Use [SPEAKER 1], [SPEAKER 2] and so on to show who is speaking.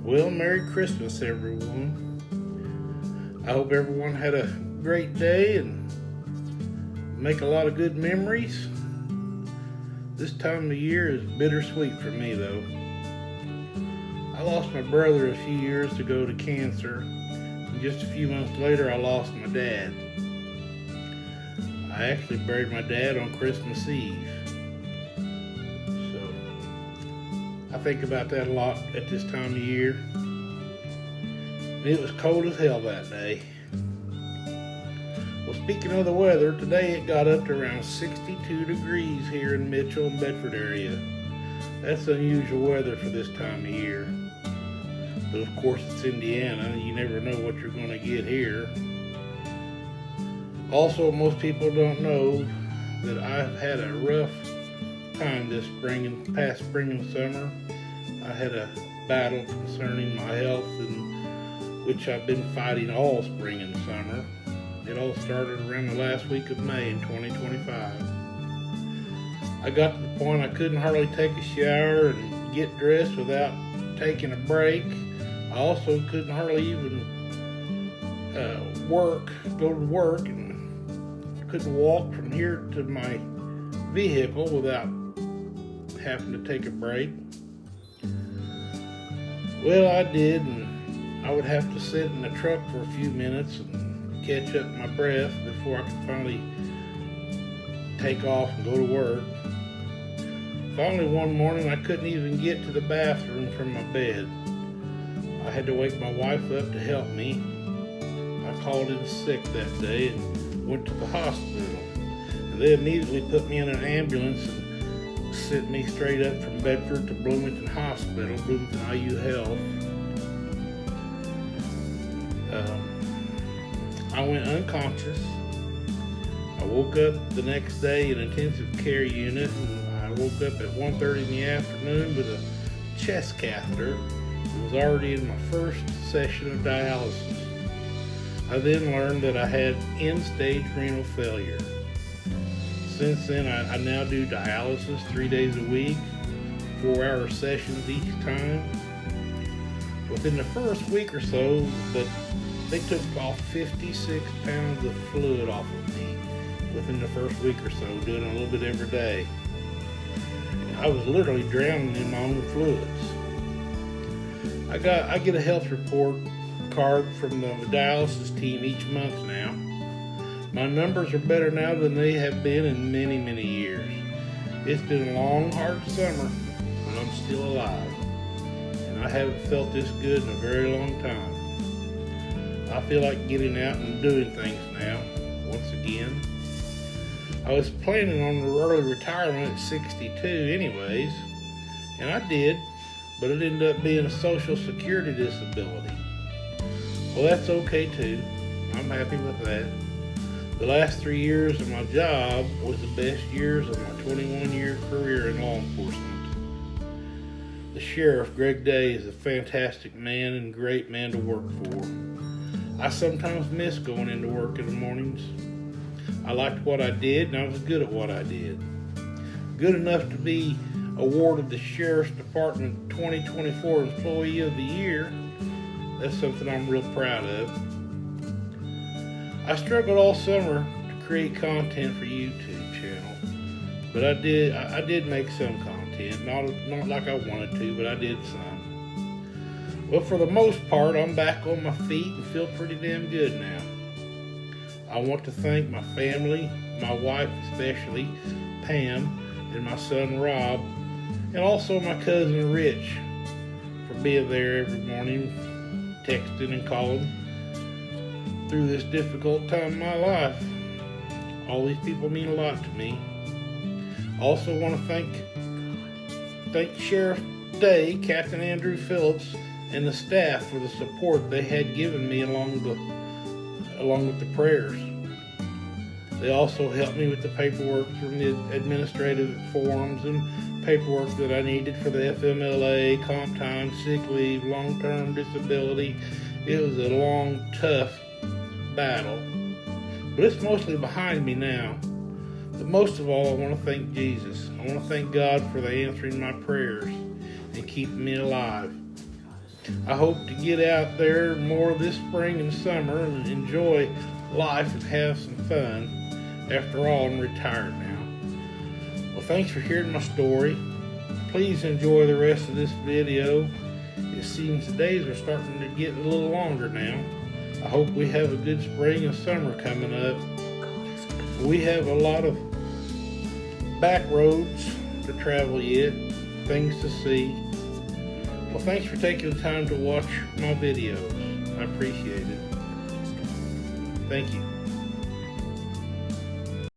[SPEAKER 1] Well, Merry Christmas, everyone. I hope everyone had a great day and make a lot of good memories. This time of year is bittersweet for me, though. I lost my brother a few years ago to cancer, and just a few months later I lost my dad. I actually buried my dad on Christmas Eve. So I think about that a lot at this time of year. And it was cold as hell that day. Well, speaking of the weather, today it got up to around 62 degrees here in Mitchell and Bedford area. That's unusual weather for this time of year. But of course it's Indiana, you never know what you're going to get here. Also, most people don't know that I've had a rough time this past spring and summer. I had a battle concerning my health, which I've been fighting all spring and summer. It all started around the last week of May in 2025. I got to the point I couldn't hardly take a shower and get dressed without taking a break. I also couldn't hardly even go to work, and couldn't walk from here to my vehicle without having to take a break. Well, I did, and I would have to sit in the truck for a few minutes and catch up my breath before I could finally take off and go to work. Finally, one morning I couldn't even get to the bathroom from my bed. I had to wake my wife up to help me. I called in sick that day and went to the hospital. And they immediately put me in an ambulance and sent me straight up from Bedford to Bloomington Hospital, Bloomington IU Health. I went unconscious. I woke up the next day in an intensive care unit, and I woke up at 1:30 in the afternoon with a chest catheter. It was already in my first session of dialysis. I then learned that I had end-stage renal failure. Since then, I now do dialysis 3 days a week, 4-hour sessions each time. Within the first week or so, they took off 56 pounds of fluid off of me within the first week or so, doing a little bit every day. I was literally drowning in my own fluids. I get a health report card from the dialysis team each month now. My numbers are better now than they have been in many, many years. It's been a long, hard summer, but I'm still alive. And I haven't felt this good in a very long time. I feel like getting out and doing things now, once again. I was planning on the early retirement at 62 anyways, and I did, but it ended up being a Social Security disability. Well, that's okay too. I'm happy with that. The last 3 years of my job was the best years of my 21-year career in law enforcement. The sheriff, Greg Day, is a fantastic man and great man to work for. I sometimes miss going into work in the mornings. I liked what I did, and I was good at what I did. Good enough to be awarded the Sheriff's Department 2024 Employee of the Year. That's something I'm real proud of. I struggled all summer to create content for YouTube channel, but I did make some content, not like I wanted to, but I did some. Well, for the most part, I'm back on my feet and feel pretty damn good now. I want to thank my family, my wife especially, Pam, and my son Rob, and also my cousin Rich for being there every morning, texting and calling through this difficult time in my life. All these people mean a lot to me. I also want to thank Sheriff Day, Captain Andrew Phillips, and the staff for the support they had given me along with the prayers. They also helped me with the paperwork from the administrative forms and paperwork that I needed for the FMLA, comp time, sick leave, long-term disability. It was a long, tough battle, but it's mostly behind me now. But most of all, I want to thank Jesus. I want to thank God for the answering my prayers and keeping me alive. I hope to get out there more this spring and summer and enjoy life and have some fun. After all, I'm retired now. Well, thanks for hearing my story. Please enjoy the rest of this video. It seems the days are starting to get a little longer now. I hope we have a good spring and summer coming up. We have a lot of back roads to travel yet, things to see. Well, thanks for taking the time to watch my videos. I appreciate it. Thank you.